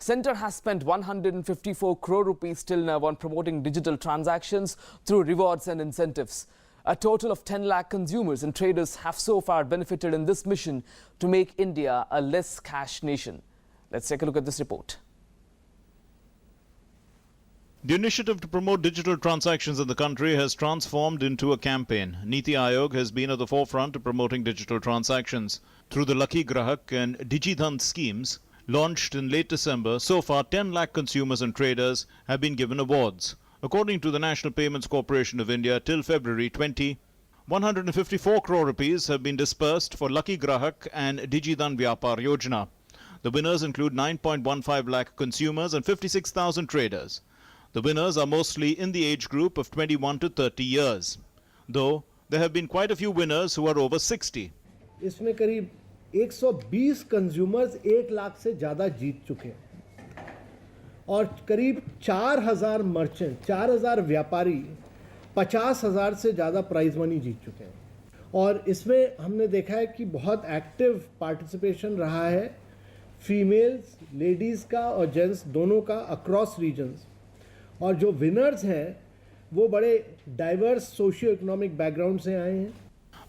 Centre has spent 154 crore rupees till now on promoting digital transactions through rewards and incentives. A total of 10 lakh consumers and traders have so far benefited in this mission to make India a less cash nation. Let's take a look at this report. The initiative to promote digital transactions in the country has transformed into a campaign. Niti Aayog has been at the forefront of promoting digital transactions. Through the Lucky Grahak and DigiDhan schemes, launched in late December, so far 10 lakh consumers and traders have been given awards. According to the National Payments Corporation of India, till February 20, 154 crore rupees have been dispersed for Lucky Grahak and DigiDhan Vyapar Yojana. The winners include 9.15 lakh consumers and 56,000 traders. The winners are mostly in the age group of 21 to 30 years, though there have been quite a few winners who are over 60. इसमें करीब 120 consumers 1 lakh से ज़्यादा जीत चुके हैं और करीब 4,000 merchant 4,000 व्यापारी 50,000 से ज़्यादा प्राइज मनी जीत चुके हैं। और इसमें हमने देखा है कि बहुत एक्टिव पार्टिसिपेशन रहा है फीमेल्स, लेडीज़ का और जेंट्स दोनों का अक्रॉस रीजन्स। और जो विनर्स हैं वो बड़े डाइवर्स सोशियो इकोनॉमिक बैकग्राउंड से आए हैं।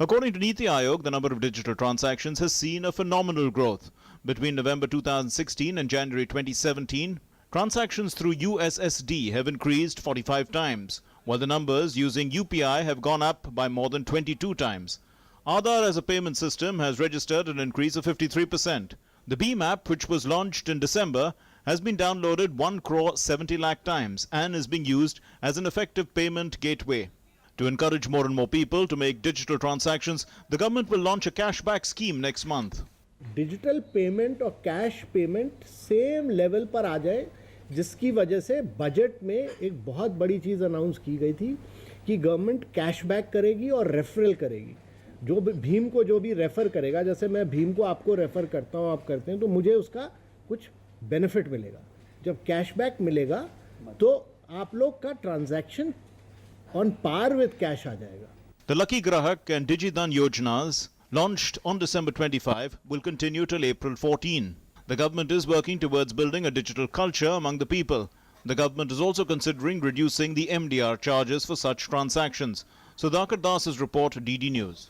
According to Niti Aayog, the number of digital transactions has seen a phenomenal growth. Between November 2016 and January 2017, transactions through USSD have increased 45 times, while the numbers using UPI have gone up by more than 22 times. Aadhaar as a payment system has registered an increase of 53%. The BHIM app, which was launched in December, has been downloaded 1 crore 70 lakh times and is being used as an effective payment gateway. To encourage more and more people to make digital transactions, the government will launch a cashback scheme next month. Digital payment और cash payment same level पर आ जाए, जिसकी वजह से budget में एक बहुत बड़ी चीज़ अनाउंस की गई थी कि गवर्नमेंट कैशबैक करेगी और रेफरल करेगी। जो भी भीम को जो भी रेफ़र करेगा, जैसे मैं भीम को आपको रेफ़र करता हूँ, आप करते हैं, तो मुझे उसका कुछ बेनिफिट मिलेगा। जब कैशबैक मिलेगा तो आप लोग का transaction on par with cash aa jayega. The Lucky Grahak and DigiDhan Yojanas, launched on December 25, will continue till April 14. The government is working towards building a digital culture among the people. The government is also considering reducing the MDR charges for such transactions. Sudhakar Das's report, DD News.